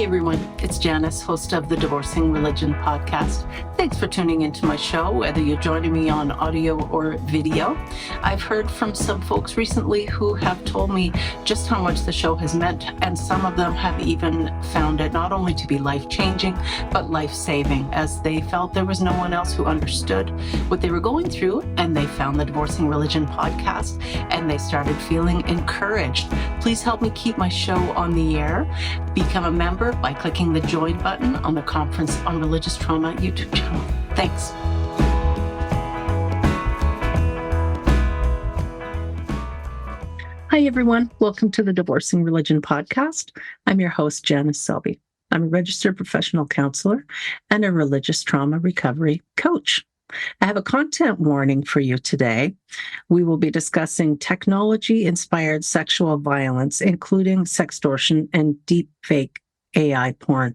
everyone, it's Janice, host of the Divorcing Religion podcast. Thanks for tuning into my show, whether you're joining me on audio or video. I've heard from some folks recently who have told me just how much the show has meant, and some of them have even found it not only to be life-changing, but life-saving, as they felt there was no one else who understood what they were going through, and they found the Divorcing Religion podcast, and they started feeling encouraged. Please help me keep my show on the air. Become a member by clicking the join button on the Conference on Religious Trauma YouTube channel. Thanks. Hi, everyone. Welcome to the Divorcing Religion podcast. I'm your host, Janice Selby. I'm a registered professional counselor and a religious trauma recovery coach. I have a content warning for you today. We will be discussing technology-inspired sexual violence, including sextortion and deepfake AI porn.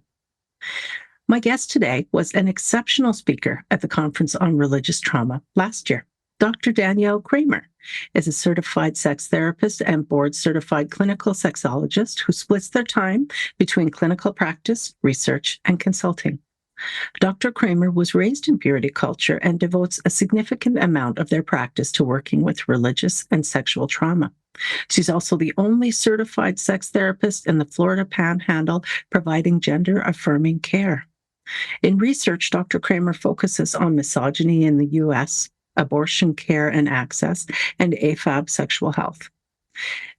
My guest today was an exceptional speaker at the Conference on Religious Trauma last year. Dr. Danielle Kramer is a certified sex therapist and board-certified clinical sexologist who splits their time between clinical practice, research, and consulting. Dr. Kramer was raised in purity culture and devotes a significant amount of their practice to working with religious and sexual trauma. She's also the only certified sex therapist in the Florida Panhandle providing gender-affirming care. In research, Dr. Kramer focuses on misogyny in the U.S., abortion care and access, and AFAB sexual health.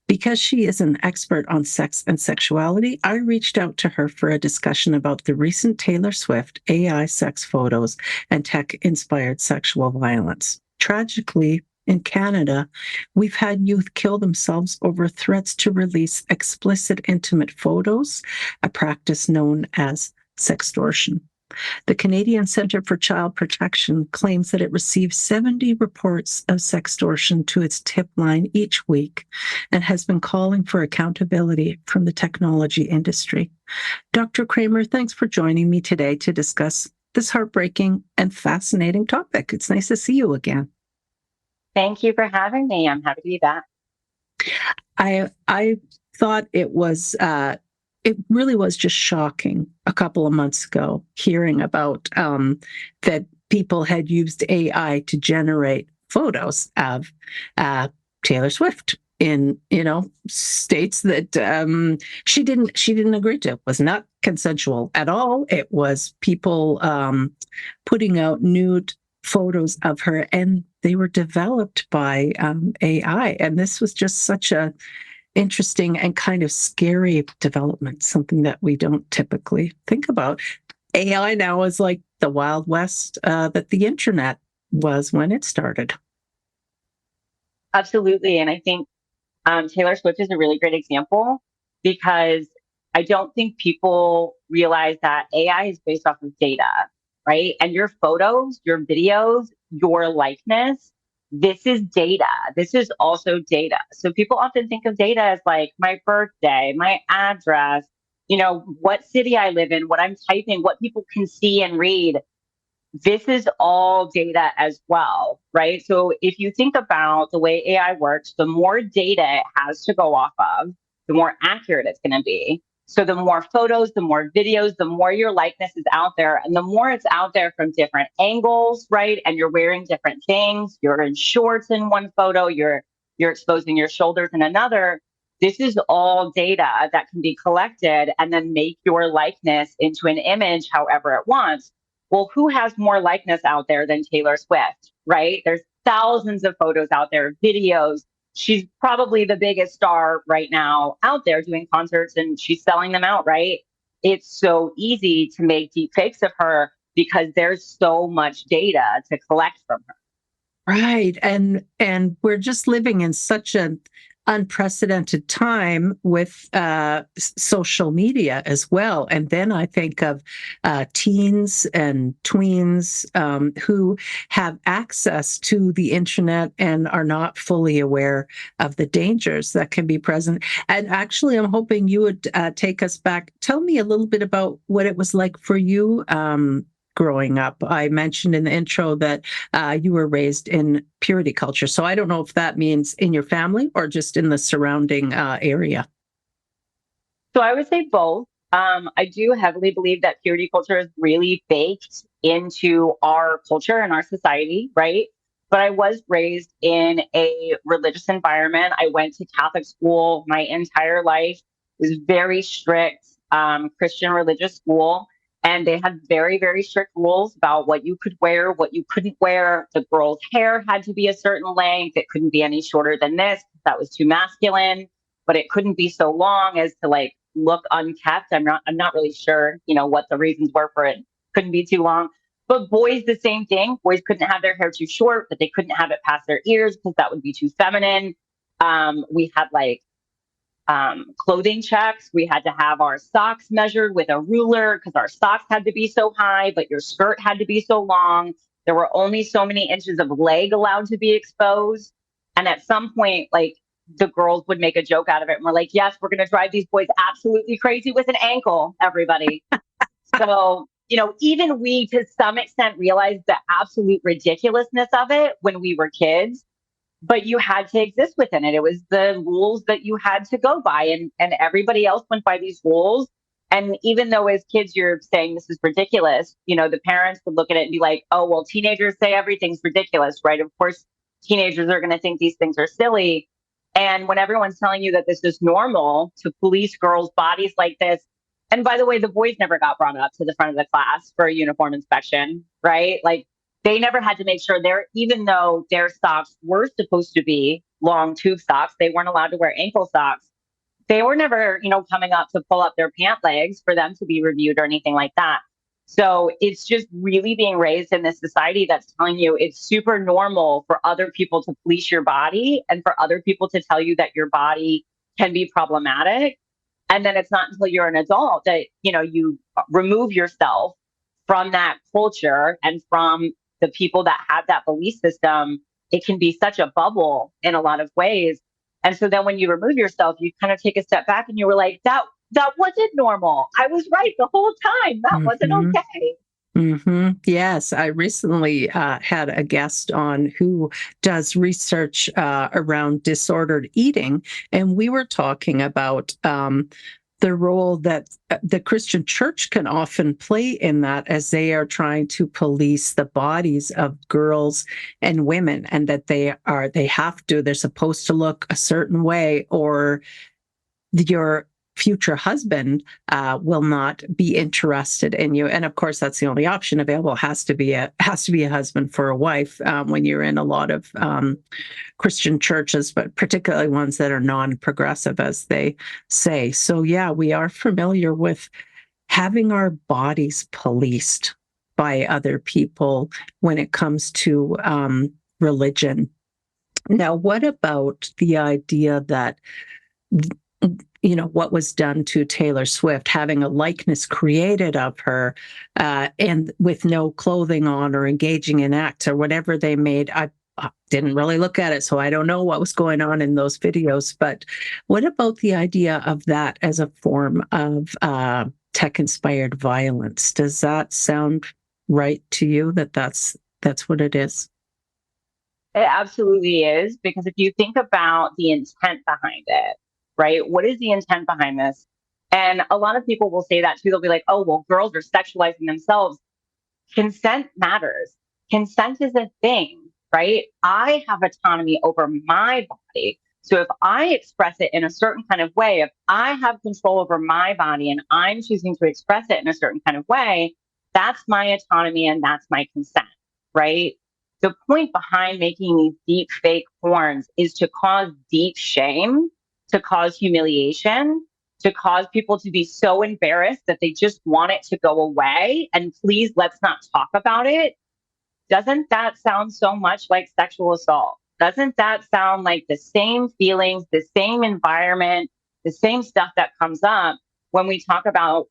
Because she is an expert on sex and sexuality, I reached out to her for a discussion about the recent Taylor Swift AI sex photos and tech-inspired sexual violence. Tragically, in Canada, we've had youth kill themselves over threats to release explicit intimate photos, a practice known as sextortion. The Canadian Centre for Child Protection claims that it receives 70 reports of sextortion to its tip line each week and has been calling for accountability from the technology industry. Dr. Kramer, thanks for joining me today to discuss this heartbreaking and fascinating topic. It's nice to see you again. Thank you for having me. I'm happy to be back. I thought it really was just shocking a couple of months ago hearing about that people had used AI to generate photos of Taylor Swift in, states that she didn't agree to. It was not consensual at all. It was people putting out nude photos of her, and they were developed by AI. And this was just such a interesting and kind of scary development, something that we don't typically think about. AI now is like the Wild West that the internet was when it started. Absolutely. And I think Taylor Swift is a really great example because I don't think people realize that AI is based off of data, right? And your photos, your videos, your likeness, this is data. This is also data. So people often think of data as like my birthday, my address, what city I live in, what I'm typing, what people can see and read. This is all data as well, right? So if you think about the way AI works, the more data it has to go off of, the more accurate it's going to be. So the more photos, the more videos, the more your likeness is out there, and the more it's out there from different angles, right? And you're wearing different things. You're in shorts in one photo. You're exposing your shoulders in another. This is all data that can be collected and then make your likeness into an image however it wants. Well, who has more likeness out there than Taylor Swift, right? There's thousands of photos out there, videos. She's probably the biggest star right now out there doing concerts, and she's selling them out, right? It's so easy to make deep fakes of her because there's so much data to collect from her. Right. And we're just living in such an unprecedented time with social media as well. And then I think of teens and tweens who have access to the internet and are not fully aware of the dangers that can be present. And actually, I'm hoping you would take us back. Tell me a little bit about what it was like for you growing up. I mentioned in the intro that you were raised in purity culture. So I don't know if that means in your family or just in the surrounding area. So I would say both. I do heavily believe that purity culture is really baked into our culture and our society, right? But I was raised in a religious environment. I went to Catholic school my entire life. It was very strict Christian religious school. And they had very, very strict rules about what you could wear, what you couldn't wear. The girl's hair had to be a certain length. It couldn't be any shorter than this. That was too masculine, but it couldn't be so long as to like look unkept. I'm not really sure, what the reasons were for it. Couldn't be too long. But boys, the same thing. Boys couldn't have their hair too short, but they couldn't have it past their ears because that would be too feminine. We had like clothing checks. We had to have our socks measured with a ruler because our socks had to be so high, but your skirt had to be so long. There were only so many inches of leg allowed to be exposed. And at some point, like the girls would make a joke out of it. And we're like, yes, we're going to drive these boys absolutely crazy with an ankle, everybody. So, even we to some extent realized the absolute ridiculousness of it when we were kids, but you had to exist within it. It was the rules that you had to go by, and everybody else went by these rules. And even though as kids you're saying this is ridiculous, the parents would look at it and be like, oh, well, teenagers say everything's ridiculous, right? Of course, teenagers are going to think these things are silly. And when everyone's telling you that this is normal to police girls' bodies like this, and by the way, the boys never got brought up to the front of the class for a uniform inspection, right? Like they never had to make sure even though their socks were supposed to be long tube socks, they weren't allowed to wear ankle socks. They were never, coming up to pull up their pant legs for them to be reviewed or anything like that. So it's just really being raised in this society that's telling you it's super normal for other people to police your body and for other people to tell you that your body can be problematic. And then it's not until you're an adult that, you remove yourself from that culture and from the people that have that belief system. It can be such a bubble in a lot of ways. And so then when you remove yourself, you kind of take a step back and you were like, that wasn't normal. I was right the whole time. That wasn't okay. Yes, I recently had a guest on who does research around disordered eating, and we were talking about the role that the Christian church can often play in that as they are trying to police the bodies of girls and women, and that they're supposed to look a certain way, or your future husband will not be interested in you. And of course, that's the only option available. It has to be a husband for a wife when you're in a lot of Christian churches, but particularly ones that are non-progressive, as they say. So yeah, we are familiar with having our bodies policed by other people when it comes to religion. Now, what about the idea that what was done to Taylor Swift, having a likeness created of her and with no clothing on or engaging in acts or whatever they made? I didn't really look at it, so I don't know what was going on in those videos. But what about the idea of that as a form of tech-inspired violence? Does that sound right to you, that's what it is? It absolutely is, because if you think about the intent behind it, right? What is the intent behind this? And a lot of people will say that too. They'll be like, oh, well, girls are sexualizing themselves. Consent matters. Consent is a thing, right? I have autonomy over my body. So if I express it in a certain kind of way, if I have control over my body and I'm choosing to express it in a certain kind of way, that's my autonomy and that's my consent, right? The point behind making these deep fake porns is to cause deep shame, to cause humiliation, to cause people to be so embarrassed that they just want it to go away. And please, let's not talk about it. Doesn't that sound so much like sexual assault? Doesn't that sound like the same feelings, the same environment, the same stuff that comes up when we talk about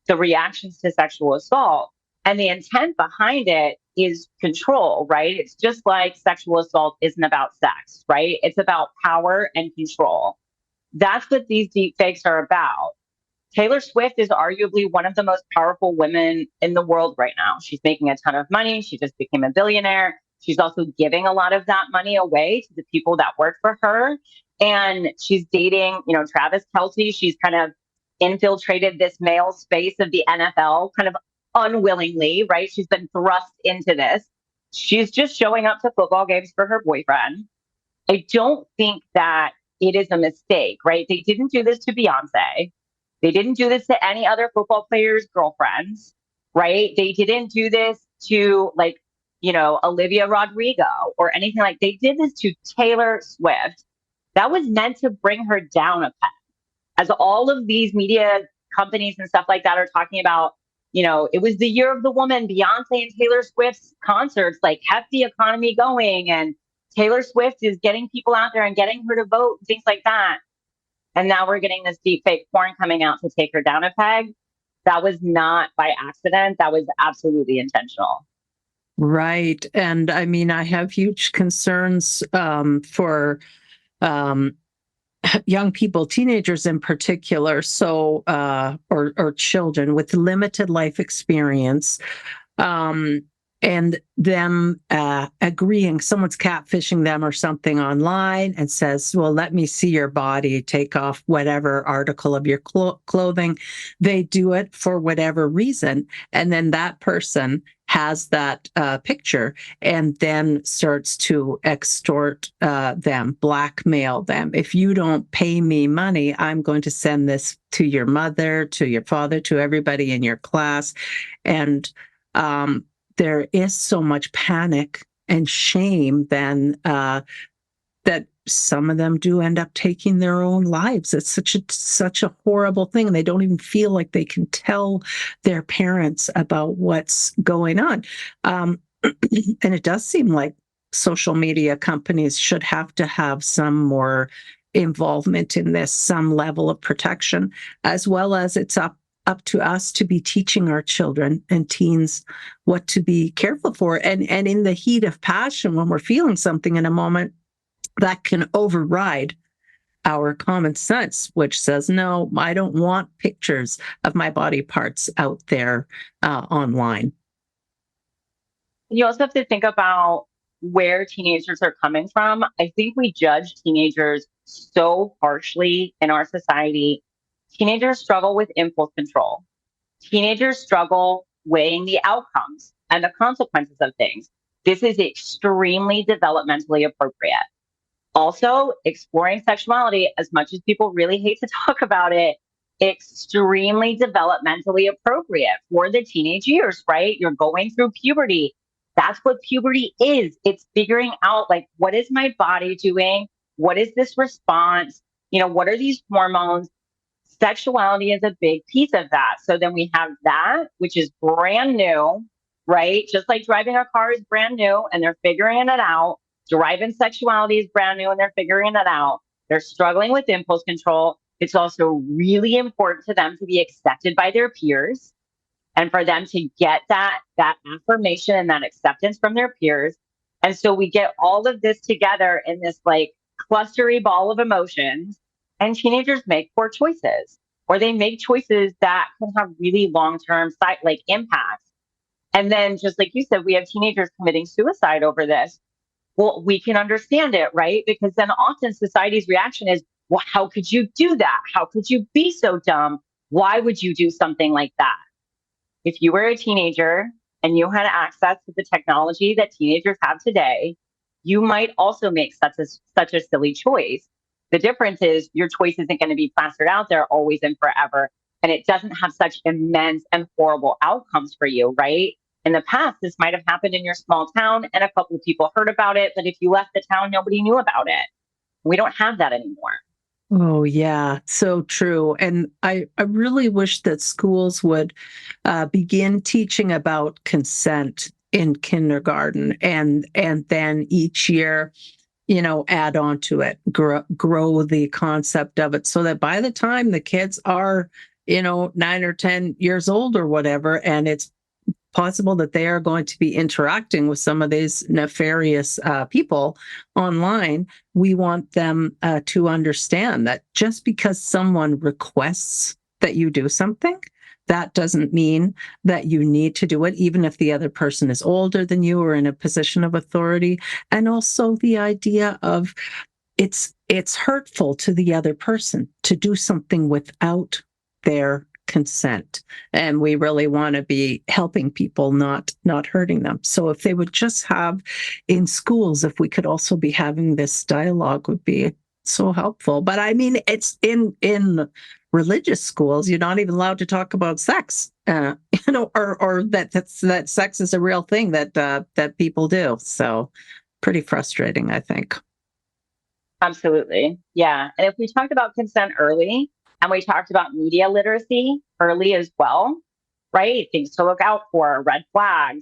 the reactions to sexual assault? And the intent behind it is control, right? It's just like sexual assault isn't about sex, right? It's about power and control. That's what these deep fakes are about. Taylor Swift is arguably one of the most powerful women in the world right now. She's making a ton of money. She just became a billionaire. She's also giving a lot of that money away to the people that work for her. And she's dating, Travis Kelce. She's kind of infiltrated this male space of the NFL kind of unwillingly, right? She's been thrust into this. She's just showing up to football games for her boyfriend. I don't think that it is a mistake, right? They didn't do this to Beyonce. They didn't do this to any other football players' girlfriends, right? They didn't do this to like, Olivia Rodrigo or anything like. They did this to Taylor Swift. That was meant to bring her down a peg. As all of these media companies and stuff like that are talking about, it was the year of the woman, Beyonce and Taylor Swift's concerts like kept the economy going, and Taylor Swift is getting people out there and getting her to vote, things like that. And now we're getting this deep fake porn coming out to take her down a peg. That was not by accident. That was absolutely intentional. Right. And I mean, I have huge concerns for young people, teenagers in particular, so or children with limited life experience, and them agreeing someone's catfishing them or something online and says, well, let me see your body, take off whatever article of your clothing. They do it for whatever reason, and then that person has that picture and then starts to extort them, blackmail them. If you don't pay me money, I'm going to send this to your mother, to your father, to everybody in your class. And there is so much panic and shame then that some of them do end up taking their own lives. It's such a horrible thing. They don't even feel like they can tell their parents about what's going on. And it does seem like social media companies should have to have some more involvement in this, some level of protection, as well as it's up to us to be teaching our children and teens what to be careful for. And in the heat of passion, when we're feeling something in a moment, that can override our common sense, which says, no, I don't want pictures of my body parts out there online. You also have to think about where teenagers are coming from. I think we judge teenagers so harshly in our society. Teenagers struggle with impulse control. Teenagers struggle weighing the outcomes and the consequences of things. This is extremely developmentally appropriate. Also, exploring sexuality, as much as people really hate to talk about it, extremely developmentally appropriate for the teenage years, right? You're going through puberty. That's what puberty is. It's figuring out, like, what is my body doing? What is this response? What are these hormones? Sexuality is a big piece of that. So then we have that, which is brand new, right? Just like driving a car is brand new and they're figuring it out. Driving sexuality is brand new and they're figuring it out. They're struggling with impulse control. It's also really important to them to be accepted by their peers and for them to get that affirmation and that acceptance from their peers. And so we get all of this together in this like clustery ball of emotions, and teenagers make poor choices, or they make choices that can have really long-term impacts. And then, just like you said, we have teenagers committing suicide over this. Well, we can understand it, right? Because then often society's reaction is, well, how could you do that? How could you be so dumb? Why would you do something like that? If you were a teenager and you had access to the technology that teenagers have today, you might also make such a silly choice. The difference is your choice isn't going to be plastered out there always and forever. And it doesn't have such immense and horrible outcomes for you, right? In the past, this might have happened in your small town and a couple of people heard about it. But if you left the town, nobody knew about it. We don't have that anymore. Oh, yeah, so true. And I really wish that schools would begin teaching about consent in kindergarten and then each year, add on to it, grow the concept of it so that by the time the kids are, 9 or 10 years old or whatever, and it's possible that they are going to be interacting with some of these nefarious people online, we want them to understand that just because someone requests that you do something, that doesn't mean that you need to do it, even if the other person is older than you or in a position of authority. And also the idea of it's hurtful to the other person to do something without their consent, and we really want to be helping people, not hurting them. So if they would just have in schools, if we could also be having this dialogue, would be so helpful. But I mean, it's in religious schools, you're not even allowed to talk about sex, or that sex is a real thing that people do. So pretty frustrating, I think. Absolutely. Yeah. And if we talked about consent early and we talked about media literacy early as well, right? Things to look out for, red flags.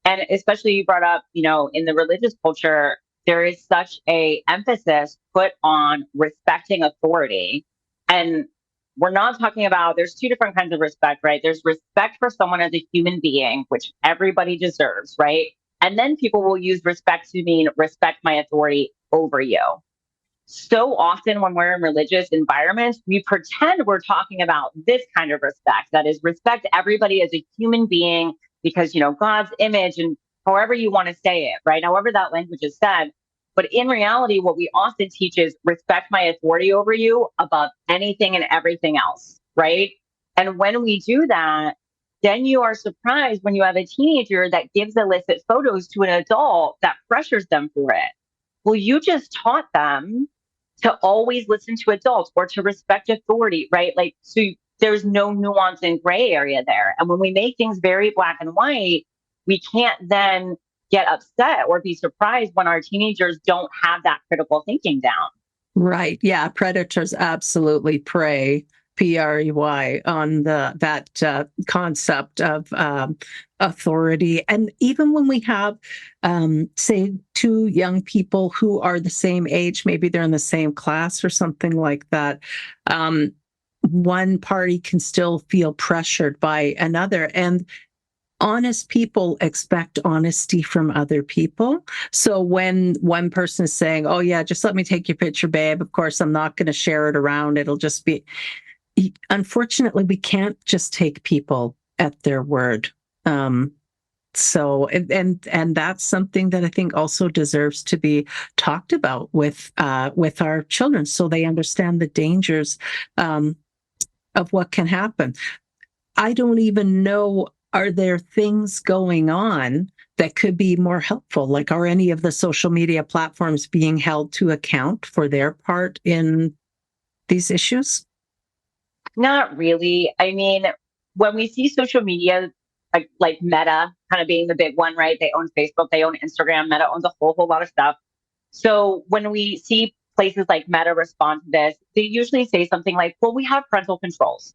And especially you brought up, in the religious culture, there is such a emphasis put on respecting authority. And we're not talking about, there's two different kinds of respect, right? There's respect for someone as a human being, which everybody deserves, right? And then people will use respect to mean respect my authority over you. So often when we're in religious environments, we pretend we're talking about this kind of respect, that is respect everybody as a human being because, God's image, and however you want to say it, right? However that language is said. But in reality, what we often teach is respect my authority over you above anything and everything else, right? And when we do that, then you are surprised when you have a teenager that gives illicit photos to an adult that pressures them for it. Well, you just taught them to always listen to adults or to respect authority, right? So there's no nuance and gray area there. And when we make things very black and white, we can't then get upset or be surprised when our teenagers don't have that critical thinking down. Right. Yeah. Predators absolutely prey, prey, on that concept of authority. And even when we have, say, two young people who are the same age, maybe they're in the same class or something like that, one party can still feel pressured by another. And honest people expect honesty from other people. So when one person is saying, "Oh yeah, just let me take your picture, babe. Of course, I'm not going to share it around. It'll just be," unfortunately, we can't just take people at their word. So and that's something that I think also deserves to be talked about with our children, so they understand the dangers of what can happen. I don't even know, are there things going on that could be more helpful? Like, are any of the social media platforms being held to account for their part in these issues? Not really. I mean, when we see social media, like Meta kind of being the big one, right? They own Facebook, they own Instagram, Meta owns a whole lot of stuff. So when we see places like Meta respond to this, they usually say something like, well, we have parental controls.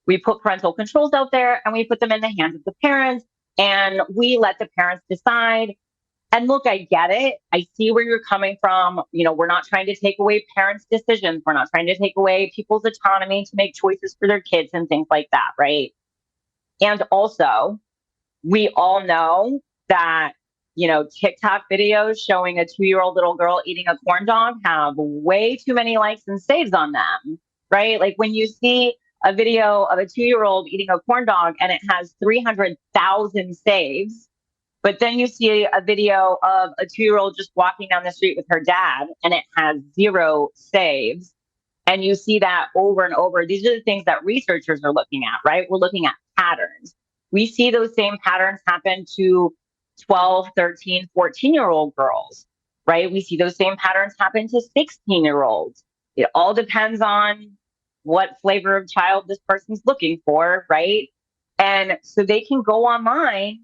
We put parental controls out there and we put them in the hands of the parents and we let the parents decide. And look, I get it. I see where you're coming from. We're not trying to take away parents' decisions. We're not trying to take away people's autonomy to make choices for their kids and things like that, right? And also, we all know that, TikTok videos showing a 2-year-old little girl eating a corn dog have way too many likes and saves on them, right? Like when you see a video of a 2-year-old eating a corn dog and it has 300,000 saves, but then you see a video of a 2-year-old just walking down the street with her dad and it has 0 saves. And you see that over and over. These are the things that researchers are looking at, right? We're looking at patterns. We see those same patterns happen to 12, 13, 14-year-old girls, right? We see those same patterns happen to 16-year-olds. It all depends on what flavor of child this person's looking for, right? And so they can go online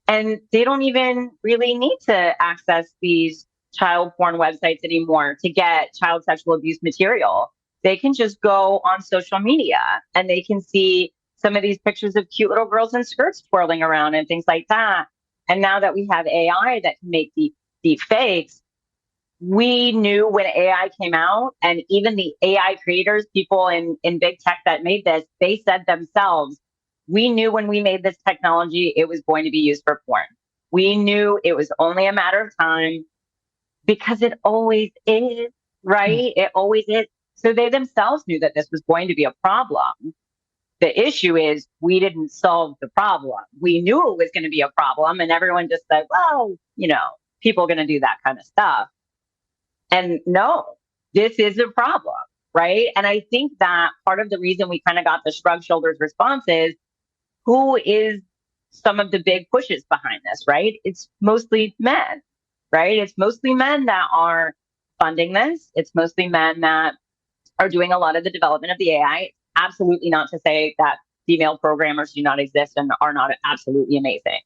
and they don't even really need to access these child porn websites anymore to get child sexual abuse material. They can just go on social media and they can see some of these pictures of cute little girls in skirts twirling around and things like that. And now that we have AI that can make deep fakes, we knew when AI came out, and even the AI creators, people in big tech that made this, they said themselves, we knew when we made this technology, it was going to be used for porn. We knew it was only a matter of time because it always is, right? It always is. So they themselves knew that this was going to be a problem. The issue is we didn't solve the problem. We knew it was going to be a problem, and everyone just said, well, people are going to do that kind of stuff. And no, this is a problem. right? And I think that part of the reason we kind of got the shrug shoulders response is who is some of the big pushes behind this, right? It's mostly men, right? It's mostly men that are funding this. It's mostly men that are doing a lot of the development of the AI. Absolutely not to say that female programmers do not exist and are not absolutely amazing.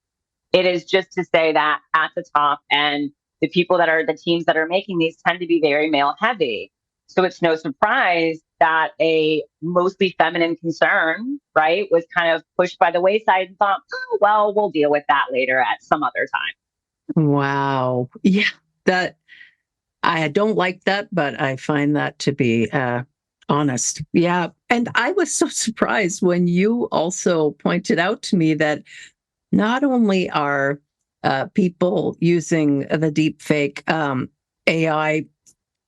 It is just to say that at the top and the people that are the teams that are making these tend to be very male heavy. So it's no surprise that a mostly feminine concern, right, was kind of pushed by the wayside and thought, oh, well, we'll deal with that later at some other time. Wow. Yeah, that I don't like that, but I find that to be honest. Yeah. And I was so surprised when you also pointed out to me that not only are people using the deep fake AI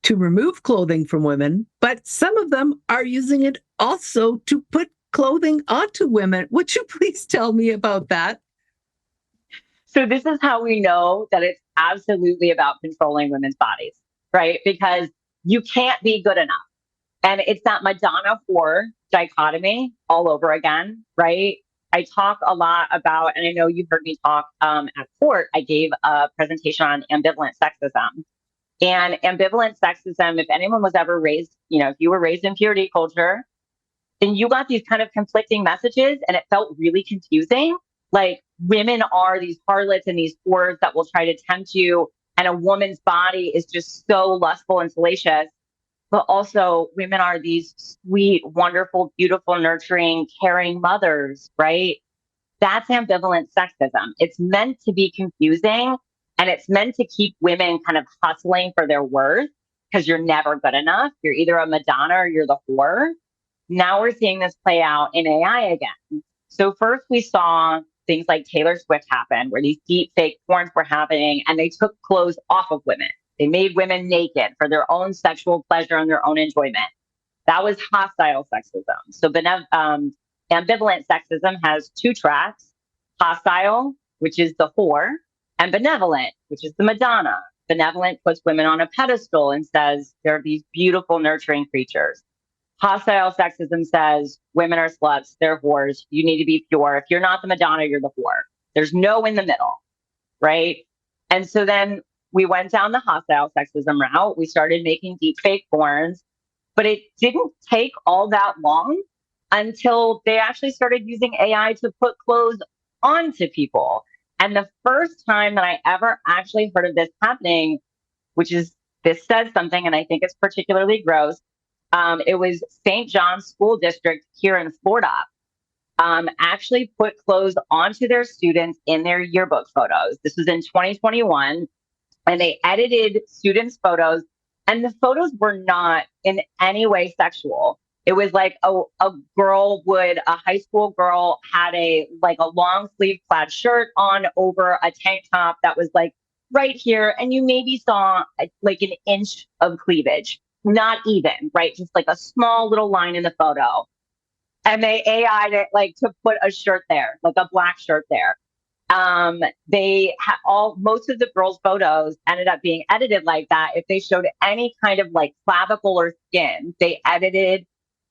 to remove clothing from women, but some of them are using it also to put clothing onto women. Would you please tell me about that? So this is how we know that it's absolutely about controlling women's bodies, right? Because you can't be good enough. And it's that Madonna whore dichotomy all over again, right? I talk a lot about, and I know you've heard me talk at court. I gave a presentation on ambivalent sexism. And ambivalent sexism, if anyone was ever raised, if you were raised in purity culture, then you got these kind of conflicting messages and it felt really confusing. Like women are these harlots and these whores that will try to tempt you. And a woman's body is just so lustful and salacious. But also, women are these sweet, wonderful, beautiful, nurturing, caring mothers, right? That's ambivalent sexism. It's meant to be confusing and it's meant to keep women kind of hustling for their worth because you're never good enough. You're either a Madonna or you're the whore. Now we're seeing this play out in AI again. So first we saw things like Taylor Swift happen, where these deep fake porns were happening and they took clothes off of women. They made women naked for their own sexual pleasure and their own enjoyment. That was hostile sexism. So ambivalent sexism has two tracks: hostile, which is the whore, and benevolent, which is the Madonna. Benevolent puts women on a pedestal and says they're these beautiful, nurturing creatures. Hostile sexism says women are sluts, they're whores, you need to be pure. If you're not the Madonna, you're the whore. There's no in the middle, right? And so then we went down the hostile sexism route. We started making deep fake porns, but it didn't take all that long until they actually started using AI to put clothes onto people. And the first time that I ever actually heard of this happening, this says something, and I think it's particularly gross. It was St. John's School District here in Florida actually put clothes onto their students in their yearbook photos. This was in 2021, and they edited students' photos, and the photos were not in any way sexual. It was like a high school girl had a long sleeve plaid shirt on over a tank top that was like right here, and you maybe saw like an inch of cleavage. Not even, right? Just like a small little line in the photo. And they AI'd it to put a shirt there, like a black shirt there. Most of the girls' photos ended up being edited like that. If they showed any kind of clavicle or skin, they edited.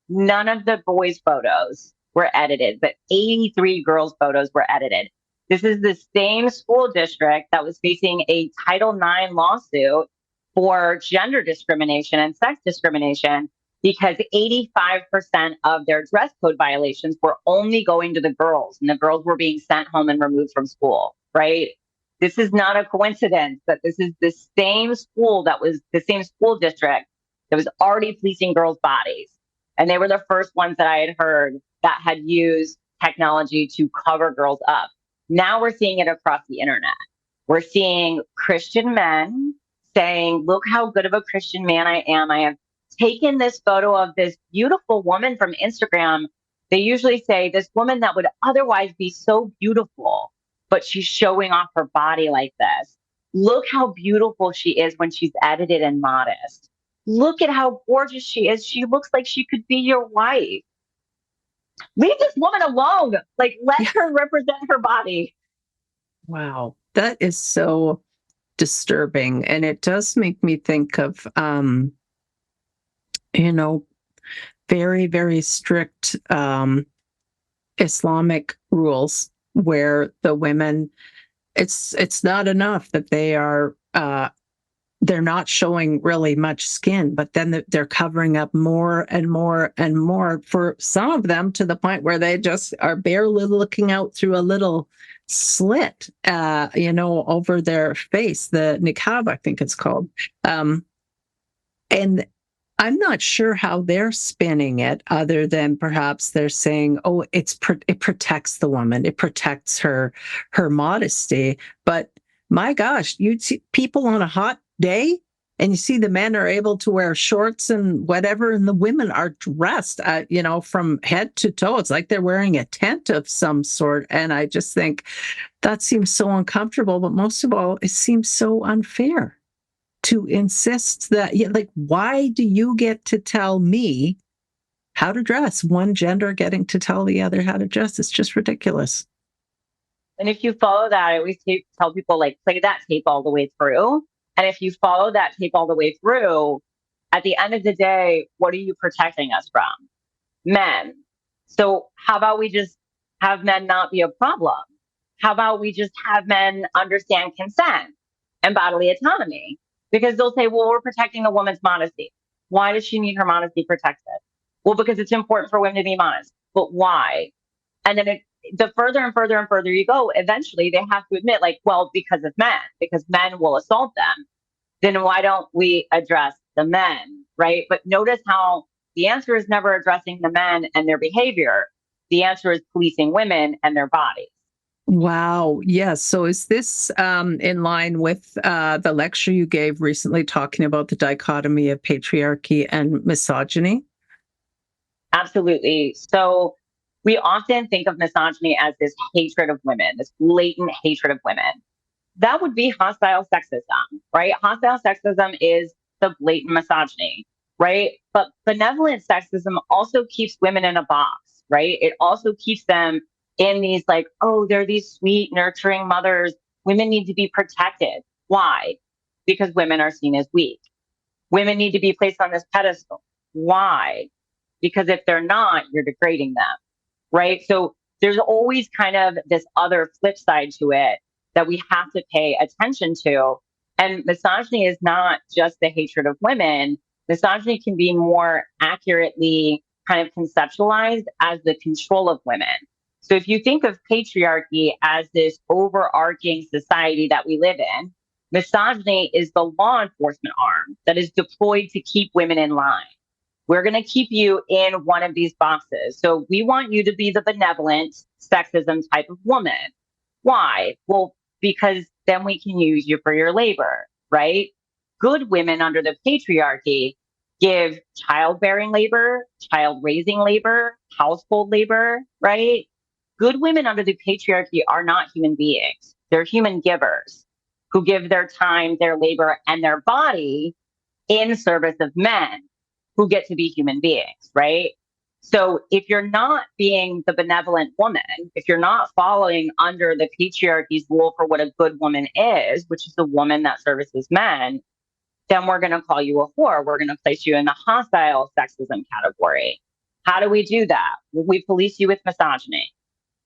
None of the boys' photos were edited, but 83 girls' photos were edited. This is the same school district that was facing a Title IX lawsuit for gender discrimination and sex discrimination because 85% of their dress code violations were only going to the girls, and the girls were being sent home and removed from school, right? This is not a coincidence that this is the same school district that was already policing girls' bodies. And they were the first ones that I had heard that had used technology to cover girls up. Now we're seeing it across the internet. We're seeing Christian men saying, look how good of a Christian man I am. I have taken this photo of this beautiful woman from Instagram. They usually say this woman that would otherwise be so beautiful, but she's showing off her body like this. Look how beautiful she is when she's edited and modest. Look at how gorgeous she is. She looks like she could be your wife. Leave this woman alone. Let her represent her body. Wow. That is so disturbing. And it does make me think of, very, very strict Islamic rules where the women, it's not enough that they're not showing really much skin, but then they're covering up more and more and more for some of them, to the point where they just are barely looking out through a little slit, over their face, the niqab, I think it's called. And I'm not sure how they're spinning it, other than perhaps they're saying, "Oh, it protects the woman, it protects her modesty." But my gosh, you see people on a hot day, and you see the men are able to wear shorts and whatever, and the women are dressed, from head to toe. It's like they're wearing a tent of some sort, and I just think that seems so uncomfortable. But most of all, it seems so unfair to insist that, why do you get to tell me how to dress? One gender getting to tell the other how to dress. It's just ridiculous. And if you follow that, I always tell people, like, play that tape all the way through. And if you follow that tape all the way through, at the end of the day, what are you protecting us from? Men. So how about we just have men not be a problem? How about we just have men understand consent and bodily autonomy? Because they'll say, well, we're protecting a woman's modesty. Why does she need her modesty protected? Well, because it's important for women to be modest. But why? And then the further and further and further you go, eventually they have to admit, like, well, because men will assault them. Then why don't we address the men, right? But notice how the answer is never addressing the men and their behavior. The answer is policing women and their bodies. Wow. Yes. So is this in line with the lecture you gave recently, talking about the dichotomy of patriarchy and misogyny? Absolutely. So we often think of misogyny as this hatred of women, this blatant hatred of women. That would be hostile sexism, right? Hostile sexism is the blatant misogyny, right? But benevolent sexism also keeps women in a box, right? It also keeps them in these, like, oh, they're these sweet, nurturing mothers. Women need to be protected. Why? Because women are seen as weak. Women need to be placed on this pedestal. Why? Because if they're not, you're degrading them, right? So there's always kind of this other flip side to it that we have to pay attention to. And misogyny is not just the hatred of women. Misogyny can be more accurately kind of conceptualized as the control of women. So if you think of patriarchy as this overarching society that we live in, misogyny is the law enforcement arm that is deployed to keep women in line. We're going to keep you in one of these boxes. So we want you to be the benevolent sexism type of woman. Why? Well, because then we can use you for your labor, right? Good women under the patriarchy give childbearing labor, child raising labor, household labor, right? Good women under the patriarchy are not human beings. They're human givers who give their time, their labor, and their body in service of men who get to be human beings, right? So if you're not being the benevolent woman, if you're not following under the patriarchy's rule for what a good woman is, which is a woman that services men, then we're going to call you a whore. We're going to place you in the hostile sexism category. How do we do that? Well, we police you with misogyny.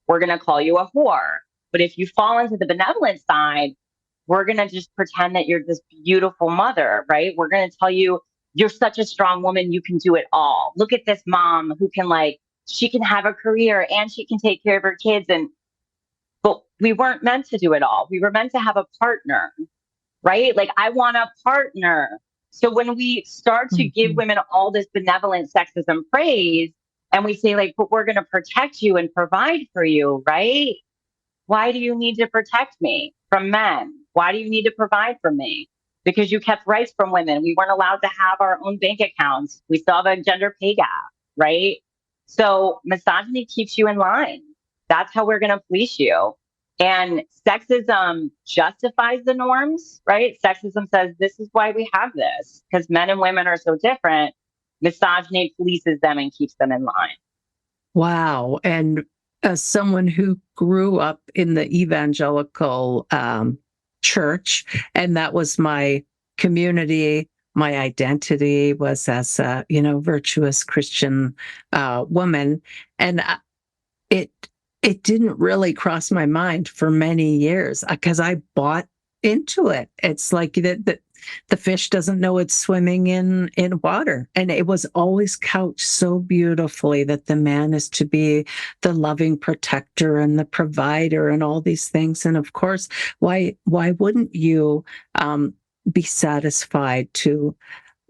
We're going to call you a whore. But if you fall into the benevolent side, we're going to just pretend that you're this beautiful mother, right? We're going to tell you, you're such a strong woman, you can do it all. Look at this mom who can, like, she can have a career and she can take care of her kids. But we weren't meant to do it all. We were meant to have a partner, right? Like, I want a partner. So when we start to give women all this benevolent sexism praise, and we say, like, but we're going to protect you and provide for you, right? Why do you need to protect me from men? Why do you need to provide for me? Because you kept rights from women. We weren't allowed to have our own bank accounts. We still have a gender pay gap, right? So misogyny keeps you in line. That's how we're going to police you. And sexism justifies the norms, right? Sexism says this is why we have this, because men and women are so different. Misogyny polices them and keeps them in line. Wow. And as someone who grew up in the evangelical church, and that was my community, my identity was as a, virtuous Christian woman. And it it didn't really cross my mind for many years because I bought into it. It's like that the fish doesn't know it's swimming in water, and it was always couched so beautifully that the man is to be the loving protector and the provider and all these things. And of course, why wouldn't you be satisfied to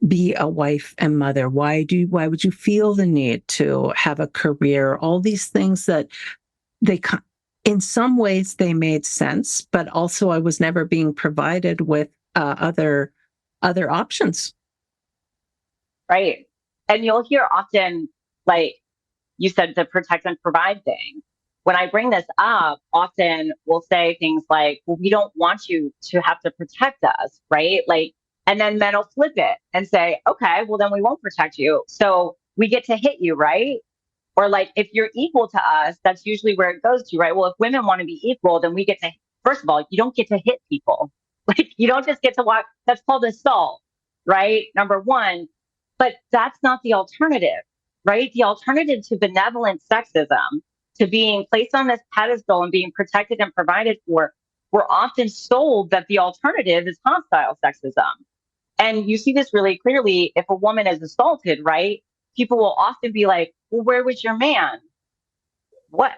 be a wife and mother? Why would you feel the need to have a career? All these things that they in some ways they made sense, but also I was never being provided with other options. Right. And you'll hear often, like you said, the protect and provide thing. When I bring this up, often we'll say things like, well, we don't want you to have to protect us, right? Like, and then men will flip it and say, okay, well, then we won't protect you. So we get to hit you, right? Or like, if you're equal to us, that's usually where it goes to, right? Well, if women want to be equal, then we get to, first of all, you don't get to hit people. Like, you don't just get to walk. That's called assault, right? Number one. But that's not the alternative, right? The alternative to benevolent sexism, to being placed on this pedestal and being protected and provided for, we're often sold that the alternative is hostile sexism. And you see this really clearly if a woman is assaulted, right? People will often be like, well, where was your man? What?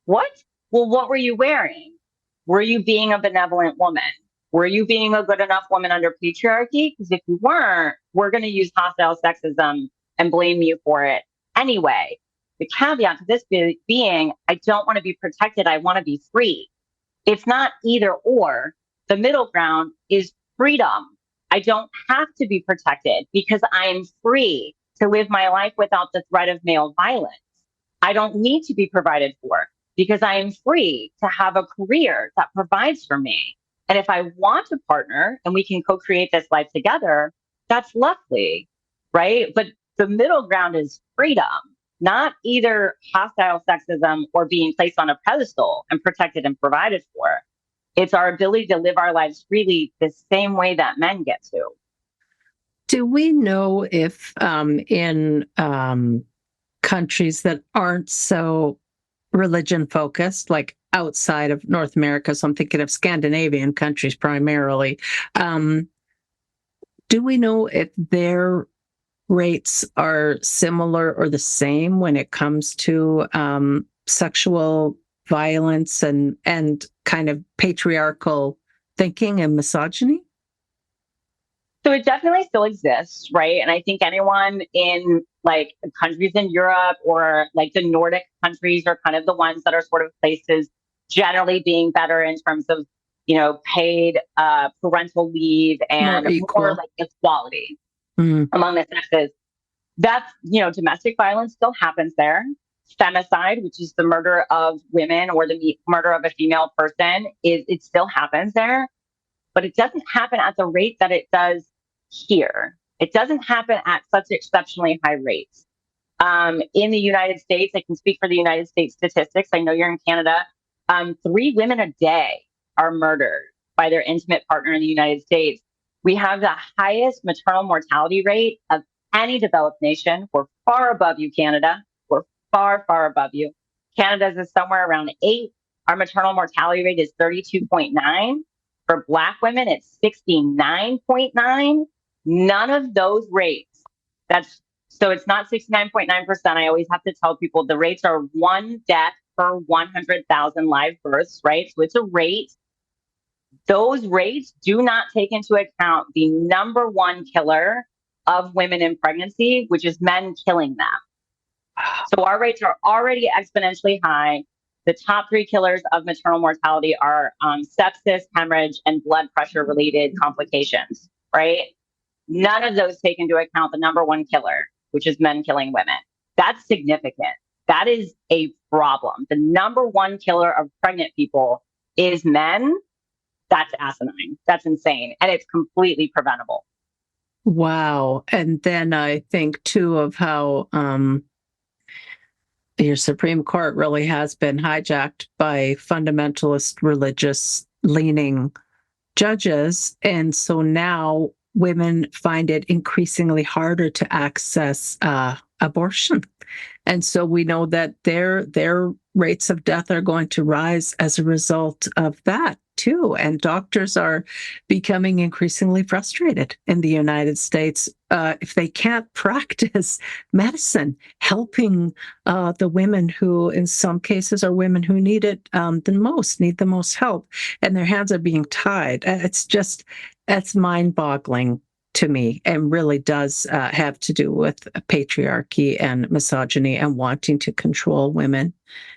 What? Well, what were you wearing? Were you being a benevolent woman? Were you being a good enough woman under patriarchy? Because if you weren't, we're going to use hostile sexism and blame you for it anyway. The caveat to this being, I don't want to be protected. I want to be free. It's not either or. The middle ground is freedom. I don't have to be protected because I'm free to live my life without the threat of male violence. I don't need to be provided for because I am free to have a career that provides for me. And if I want a partner and we can co-create this life together, that's lovely, right? But the middle ground is freedom, not either hostile sexism or being placed on a pedestal and protected and provided for. It's our ability to live our lives freely the same way that men get to. Do we know if in countries that aren't so religion focused, like outside of North America, so I'm thinking of Scandinavian countries primarily, do we know if their rates are similar or the same when it comes to sexual violence and kind of patriarchal thinking and misogyny? So it definitely still exists, right? And I think anyone in like countries in Europe or like the Nordic countries are kind of the ones that are sort of places generally being better in terms of, paid parental leave and more like equality among the sexes. That's, domestic violence still happens there. Femicide, which is the murder of women or the murder of a female person, it still happens there. But it doesn't happen at the rate that it does here. It doesn't happen at such exceptionally high rates. In the United States, I can speak for the United States statistics. I know you're in Canada. 3 women a day are murdered by their intimate partner in the United States. We have the highest maternal mortality rate of any developed nation. We're far above you, Canada. We're far, far above you. Canada's is somewhere around 8. Our maternal mortality rate is 32.9. For Black women, it's 69.9. None of those rates. So it's not 69.9%. I always have to tell people the rates are 1 death per 100,000 live births, right? So it's a rate. Those rates do not take into account the number one killer of women in pregnancy, which is men killing them. So our rates are already exponentially high. The top 3 killers of maternal mortality are sepsis, hemorrhage, and blood pressure related complications, right? None of those take into account the number one killer, which is men killing women. That's significant. That is a problem. The number one killer of pregnant people is men. That's asinine. That's insane. And it's completely preventable. Wow. And then I think too of how your Supreme Court really has been hijacked by fundamentalist religious leaning judges. And so now women find it increasingly harder to access abortion. And so we know that their rates of death are going to rise as a result of that too. And doctors are becoming increasingly frustrated in the United States if they can't practice medicine, helping the women who, in some cases, are women who need it need the most help, and their hands are being tied. That's mind-boggling to me, and really does have to do with patriarchy and misogyny and wanting to control women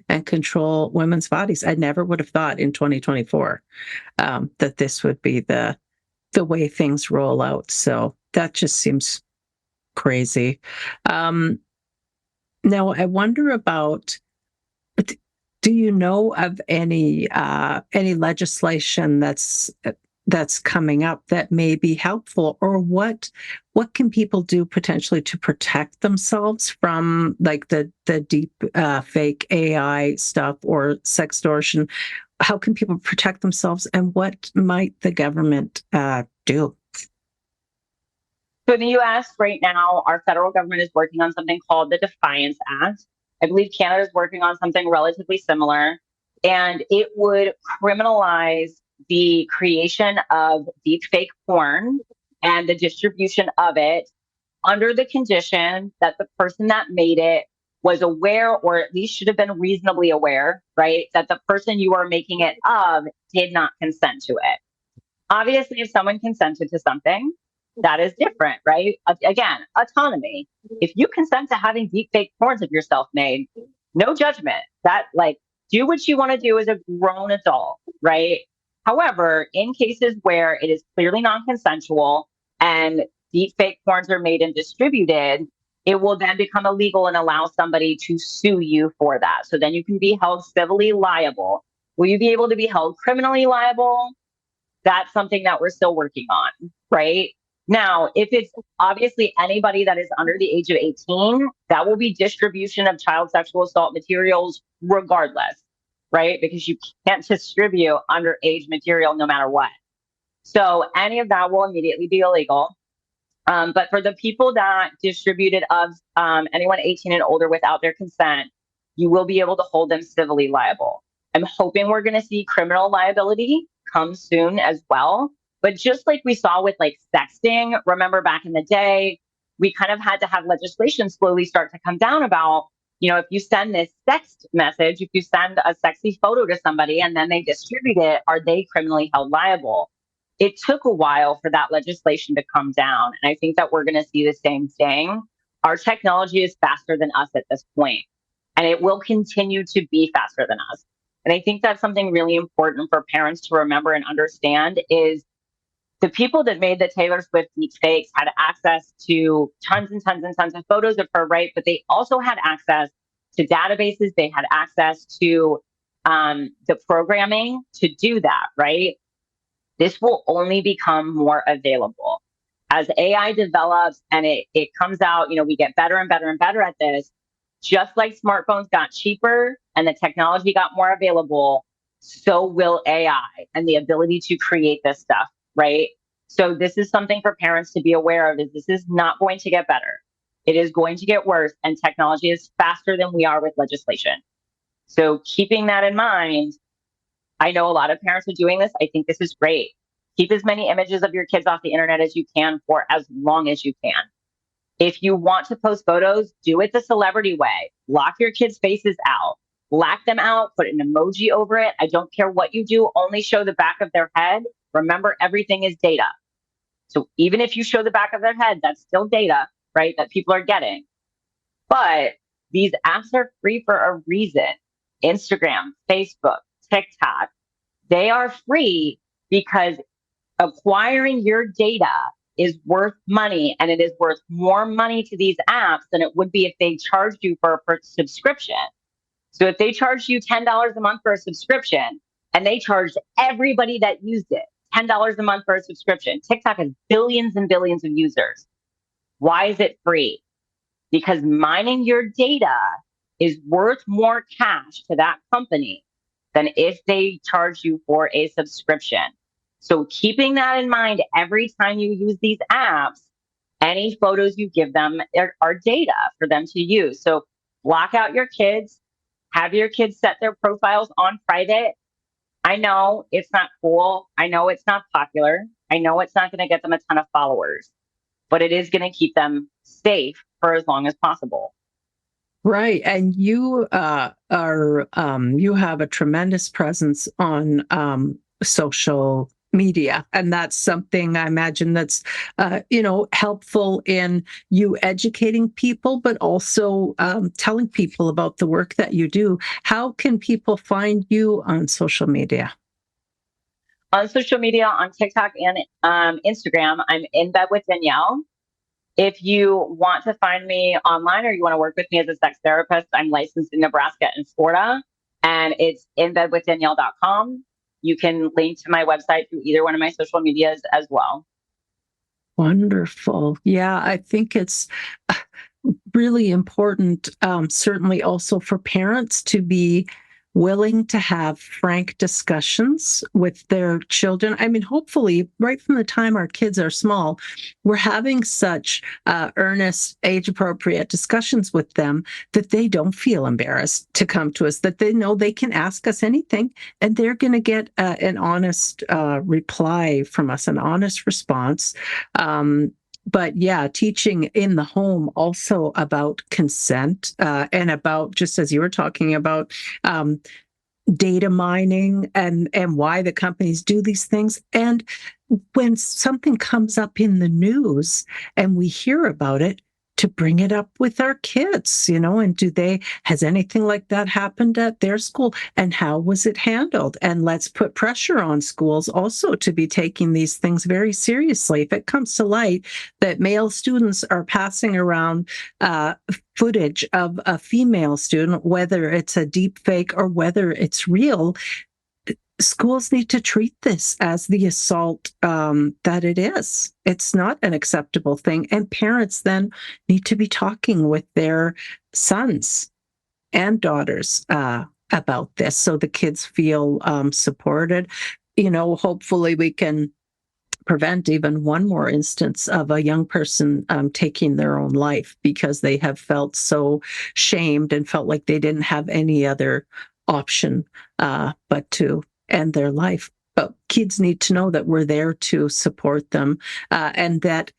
and control women's bodies. I never would have thought in 2024 that this would be the way things roll out. So that just seems crazy. Now I wonder about, do you know of any legislation that's coming up that may be helpful, or what can people do potentially to protect themselves from like the deep fake AI stuff or sextortion? How can people protect themselves, and what might the government do? So in the US right now, our federal government is working on something called the Defiance Act. I believe Canada is working on something relatively similar, and it would criminalize the creation of deep fake porn and the distribution of it under the condition that the person that made it was aware, or at least should have been reasonably aware, right? That the person you are making it of did not consent to it. Obviously, if someone consented to something, that is different, right? Again, autonomy. If you consent to having deep fake porns of yourself made, no judgment. That, like, do what you want to do as a grown adult, right? However, in cases where it is clearly non-consensual and deep fake porns are made and distributed, it will then become illegal and allow somebody to sue you for that. So then you can be held civilly liable. Will you be able to be held criminally liable? That's something that we're still working on, right? Now, if it's obviously anybody that is under the age of 18, that will be distribution of child sexual assault materials regardless, right? Because you can't distribute underage material no matter what. So any of that will immediately be illegal. But for the people that distributed of anyone 18 and older without their consent, you will be able to hold them civilly liable. I'm hoping we're going to see criminal liability come soon as well. But just like we saw with like sexting, remember back in the day, we kind of had to have legislation slowly start to come down about, if you send this text message, if you send a sexy photo to somebody and then they distribute it, are they criminally held liable? It took a while for that legislation to come down. And I think that we're going to see the same thing. Our technology is faster than us at this point, and it will continue to be faster than us. And I think that's something really important for parents to remember and understand is the people that made the Taylor Swift deep fakes had access to tons and tons and tons of photos of her, right? But they also had access to databases. They had access to the programming to do that, right? This will only become more available. As AI develops and it comes out, we get better and better and better at this. Just like smartphones got cheaper and the technology got more available, so will AI and the ability to create this stuff, right? So this is something for parents to be aware of, is this is not going to get better. It is going to get worse, and technology is faster than we are with legislation. So keeping that in mind, I know a lot of parents are doing this. I think this is great. Keep as many images of your kids off the internet as you can for as long as you can. If you want to post photos, do it the celebrity way. Lock your kids' faces out. Black them out, put an emoji over it. I don't care what you do, only show the back of their head. Remember, everything is data. So even if you show the back of their head, that's still data, right, that people are getting. But these apps are free for a reason. Instagram, Facebook, TikTok, they are free because acquiring your data is worth money, and it is worth more money to these apps than it would be if they charged you for a subscription. So if they charged you $10 a month for a subscription and they charged everybody that used it $10 a month for a subscription, TikTok has billions and billions of users. Why is it free? Because mining your data is worth more cash to that company than if they charge you for a subscription. So keeping that in mind every time you use these apps, any photos you give them are data for them to use. So block out your kids, have your kids set their profiles on private. I know it's not cool. I know it's not popular. I know it's not going to get them a ton of followers, but it is going to keep them safe for as long as possible. Right. And you you have a tremendous presence on social media. And that's something I imagine that's, helpful in you educating people, but also telling people about the work that you do. How can people find you on social media? On social media, on TikTok and Instagram, I'm in bed with Danielle. If you want to find me online or you want to work with me as a sex therapist, I'm licensed in Nebraska and Florida, and it's inbedwithdanielle.com. You can link to my website through either one of my social medias as well. Wonderful. Yeah, I think it's really important, certainly also for parents to be willing to have frank discussions with their children. I mean, hopefully, right from the time our kids are small, we're having such earnest, age appropriate discussions with them that they don't feel embarrassed to come to us, that they know they can ask us anything and they're going to get an honest reply from us, an honest response. But yeah, teaching in the home also about consent and about, just as you were talking about, data mining and why the companies do these things. And when something comes up in the news and we hear about it, to bring it up with our kids, and has anything like that happened at their school and how was it handled? And let's put pressure on schools also to be taking these things very seriously. If it comes to light that male students are passing around footage of a female student, whether it's a deep fake or whether it's real, schools need to treat this as the assault that it is. It's not an acceptable thing. And parents then need to be talking with their sons and daughters about this so the kids feel supported. Hopefully we can prevent even one more instance of a young person taking their own life because they have felt so shamed and felt like they didn't have any other option but to end their life. But kids need to know that we're there to support them and that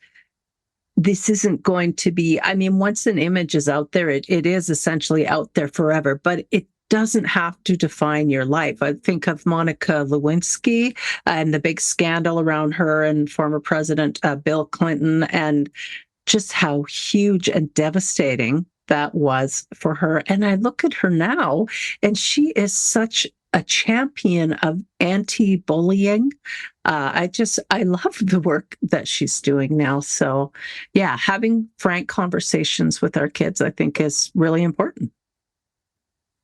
this isn't going to be, I mean, once an image is out there, it is essentially out there forever, but it doesn't have to define your life. I think of Monica Lewinsky and the big scandal around her and former President Bill Clinton and just how huge and devastating that was for her. And I look at her now and she is such a champion of anti-bullying. I love the work that she's doing now. So yeah, having frank conversations with our kids, I think is really important.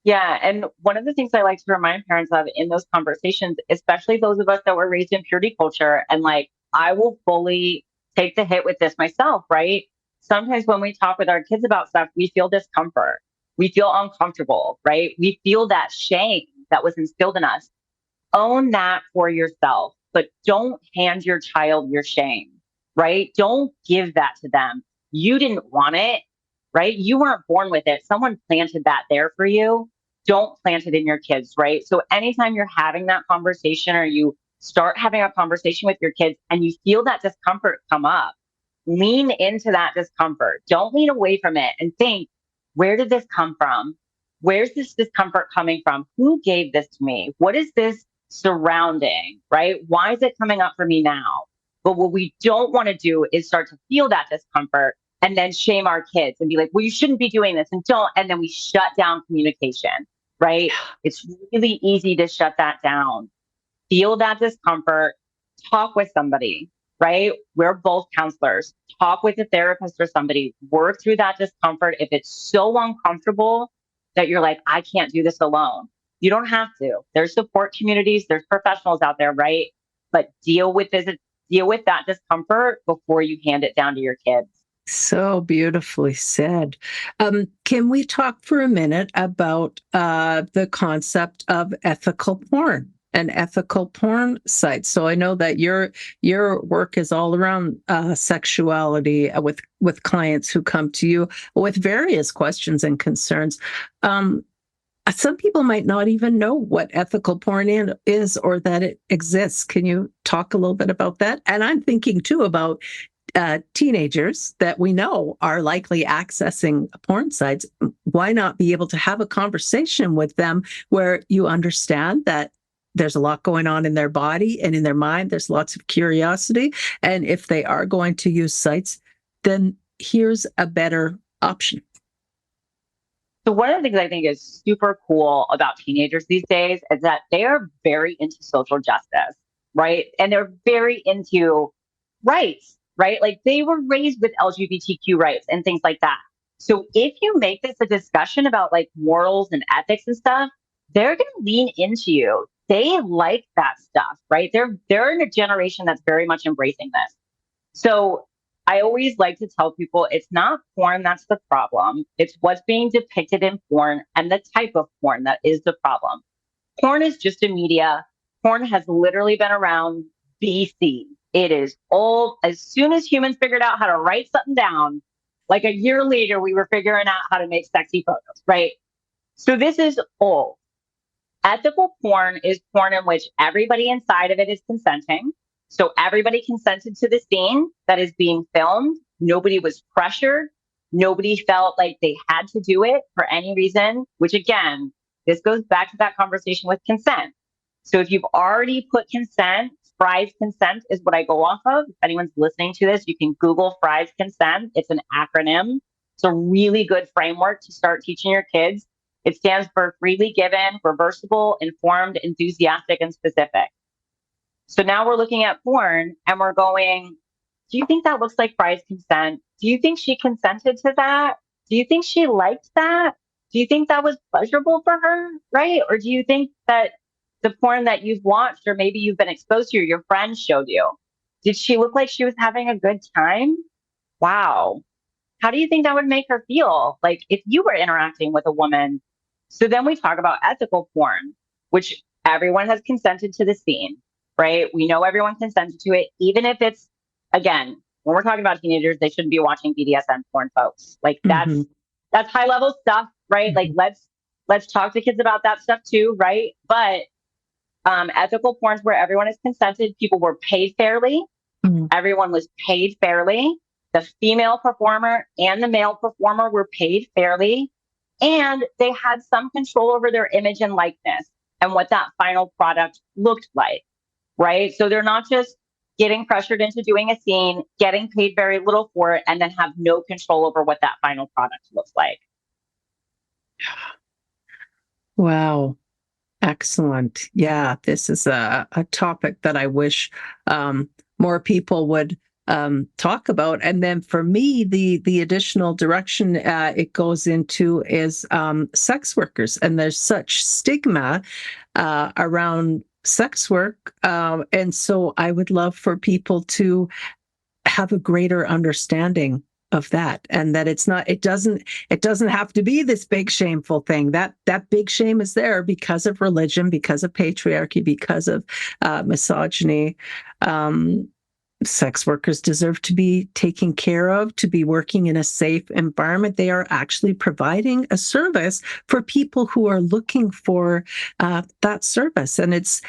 Yeah. And one of the things I like to remind parents of in those conversations, especially those of us that were raised in purity culture, and like, I will fully take the hit with this myself, right? Sometimes when we talk with our kids about stuff, we feel discomfort. We feel uncomfortable, right? We feel that shame that was instilled in us. Own that for yourself, but don't hand your child your shame, right? Don't give that to them. You didn't want it, right? You weren't born with it. Someone planted that there for you. Don't plant it in your kids, right? So anytime you're having that conversation or you start having a conversation with your kids and you feel that discomfort come up, lean into that discomfort. Don't lean away from it and think, where did this come from? Where's this discomfort coming from? Who gave this to me? What is this surrounding, right? Why is it coming up for me now? But what we don't want to do is start to feel that discomfort and then shame our kids and be like, well, you shouldn't be doing this and don't. And then we shut down communication, right? It's really easy to shut that down. Feel that discomfort, talk with somebody, right? We're both counselors. Talk with a therapist or somebody, work through that discomfort. If it's so uncomfortable that you're like, I can't do this alone, you don't have to. There's support communities, there's professionals out there, right? But deal with that discomfort before you hand it down to your kids. So beautifully said. Can we talk for a minute about the concept of ethical porn? and ethical porn sites. So I know that your work is all around sexuality with clients who come to you with various questions and concerns. Some people might not even know what ethical porn is or that it exists. Can you talk a little bit about that? And I'm thinking too about teenagers that we know are likely accessing porn sites. Why not be able to have a conversation with them where you understand that there's a lot going on in their body and in their mind? There's lots of curiosity. And if they are going to use sites, then here's a better option. So one of the things I think is super cool about teenagers these days is that they are very into social justice, right? And they're very into rights, right? Like they were raised with LGBTQ rights and things like that. So if you make this a discussion about like morals and ethics and stuff, they're going to lean into you. They like that stuff, right? They're in a generation that's very much embracing this. So I always like to tell people it's not porn that's the problem. It's what's being depicted in porn and the type of porn that is the problem. Porn is just a media. Porn has literally been around BC. It is old. As soon as humans figured out how to write something down, like a year later, we were figuring out how to make sexy photos, right? So this is old. Ethical porn is porn in which everybody inside of it is consenting. So everybody consented to the scene that is being filmed. Nobody was pressured. Nobody felt like they had to do it for any reason, which again, this goes back to that conversation with consent. So if you've already put consent, Fry's consent is what I go off of. If anyone's listening to this, you can Google Fry's consent. It's an acronym. It's a really good framework to start teaching your kids. It stands for freely given, reversible, informed, enthusiastic, and specific. So now we're looking at porn and we're going, do you think that looks like Fry's consent? Do you think she consented to that? Do you think she liked that? Do you think that was pleasurable for her? Right? Or do you think that the porn that you've watched or maybe you've been exposed to, or your friends showed you, did she look like she was having a good time? Wow. How do you think that would make her feel? Like if you were interacting with a woman. So then we talk about ethical porn, which everyone has consented to the scene, right? We know everyone consented to it, even if it's, again, when we're talking about teenagers, they shouldn't be watching BDSM porn, folks. Like that's high level stuff, right? Like let's talk to kids about that stuff too, right? But ethical porns where everyone is consented, people were paid fairly, everyone was paid fairly. The female performer and the male performer were paid fairly, and they had some control over their image and likeness and what that final product looked like, right? So they're not just getting pressured into doing a scene, getting paid very little for it, and then have no control over what that final product looks like. Wow. Excellent. Yeah, this is a topic that I wish more people would talk about. And then for me, the additional direction it goes into is sex workers. And there's such stigma around sex work. And so I would love for people to have a greater understanding of that, and that it doesn't have to be this big shameful thing. That big shame is there because of religion, because of patriarchy, because of misogyny. Sex workers deserve to be taken care of, to be working in a safe environment. They are actually providing a service for people who are looking for that service. And it's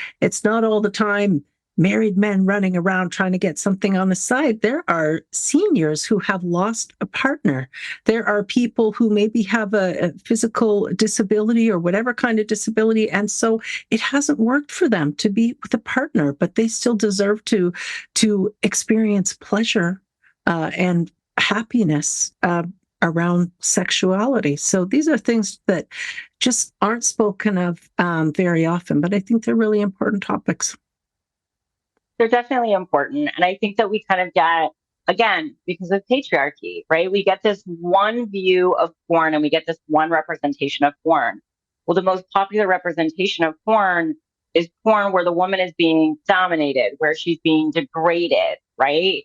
not all the time married men running around trying to get something on the side. There are seniors who have lost a partner. There are people who maybe have a physical disability or whatever kind of disability. And so it hasn't worked for them to be with a partner, but they still deserve to experience pleasure and happiness around sexuality. So these are things that just aren't spoken of very often, but I think they're really important topics. They're definitely important. And I think that we kind of get, again, because of patriarchy, right? We get this one view of porn and we get this one representation of porn. Well, the most popular representation of porn is porn where the woman is being dominated, where she's being degraded, right?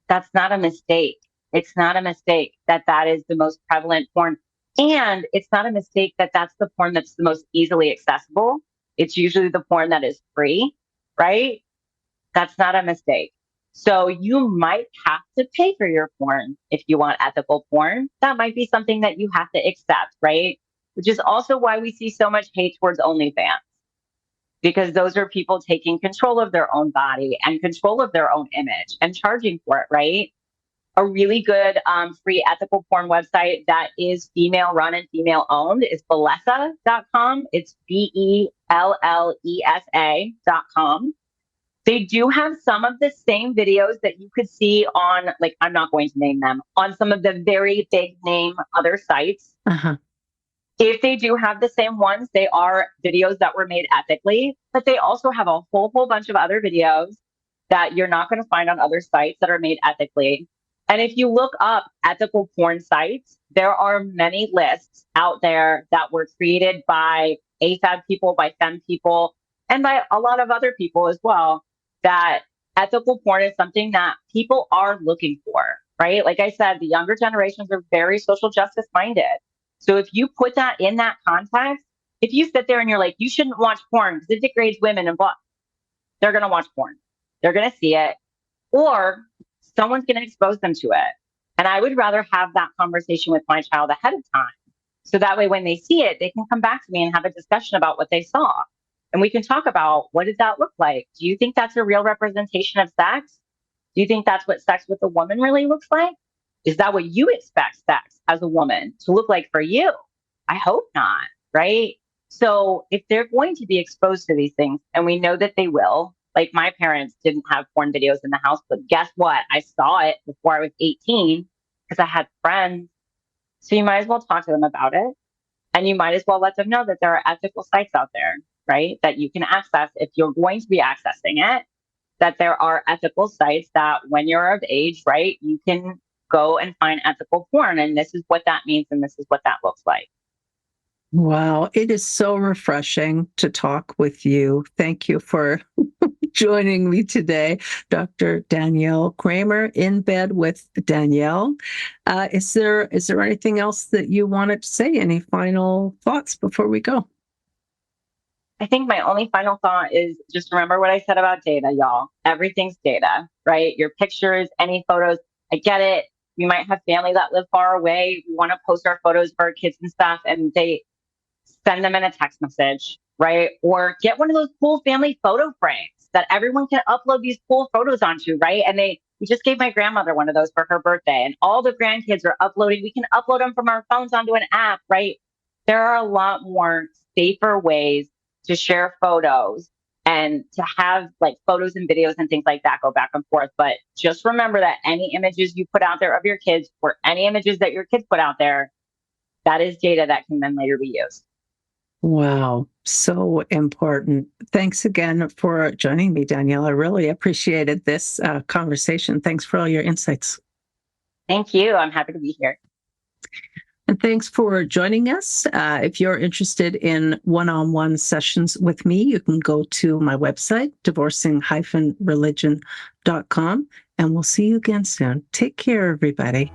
That's not a mistake. It's not a mistake that is the most prevalent porn. And it's not a mistake that that's the porn that's the most easily accessible. it's usually the porn that is free, right? That's not a mistake. So you might have to pay for your porn if you want ethical porn. That might be something that you have to accept, right? Which is also why we see so much hate towards OnlyFans, because those are people taking control of their own body and control of their own image and charging for it, right? A really good free ethical porn website that is female run and female owned is Bellesa.com. It's BELLESA.com. They do have some of the same videos that you could see on, like, I'm not going to name them, on some of the very big name other sites. Uh-huh. If they do have the same ones, they are videos that were made ethically, but they also have a whole bunch of other videos that you're not going to find on other sites that are made ethically. And if you look up ethical porn sites, there are many lists out there that were created by AFAB people, by femme people, and by a lot of other people as well, that ethical porn is something that people are looking for, right? Like I said, the younger generations are very social justice minded. So if you put that in that context, if you sit there and you're like, you shouldn't watch porn because it degrades women and blah, they're going to watch porn. They're going to see it, or someone's going to expose them to it. And I would rather have that conversation with my child ahead of time. So that way, when they see it, they can come back to me and have a discussion about what they saw. And we can talk about, what did that look like? Do you think that's a real representation of sex? Do you think that's what sex with a woman really looks like? Is that what you expect sex as a woman to look like for you? I hope not, right? So if they're going to be exposed to these things, and we know that they will, like my parents didn't have porn videos in the house, but guess what? I saw it before I was 18 because I had friends. So you might as well talk to them about it. And you might as well let them know that there are ethical sites out there, right? That you can access if you're going to be accessing it, that there are ethical sites that when you're of age, right, you can go and find ethical porn. And this is what that means. And this is what that looks like. Wow, it is so refreshing to talk with you. Thank you for joining me today, Dr. Danielle Kramer, in bed with Danielle. Is there anything else that you wanted to say? Any final thoughts before we go? I think my only final thought is just remember what I said about data, y'all. Everything's data, right? Your pictures, any photos. I get it. We might have family that live far away. We want to post our photos for our kids and stuff, and they send them in a text message, right? Or get one of those cool family photo frames that everyone can upload these cool photos onto, right? And we just gave my grandmother one of those for her birthday, and all the grandkids are uploading. We can upload them from our phones onto an app, right? There are a lot more safer ways to share photos and to have like photos and videos and things like that go back and forth. But just remember that any images you put out there of your kids, or any images that your kids put out there, that is data that can then later be used. Wow, so important. Thanks again for joining me, Danielle. I really appreciated this conversation. Thanks for all your insights. Thank you. I'm happy to be here. And thanks for joining us. If you're interested in one-on-one sessions with me, you can go to my website, divorcing-religion.com, and we'll see you again soon. Take care, everybody.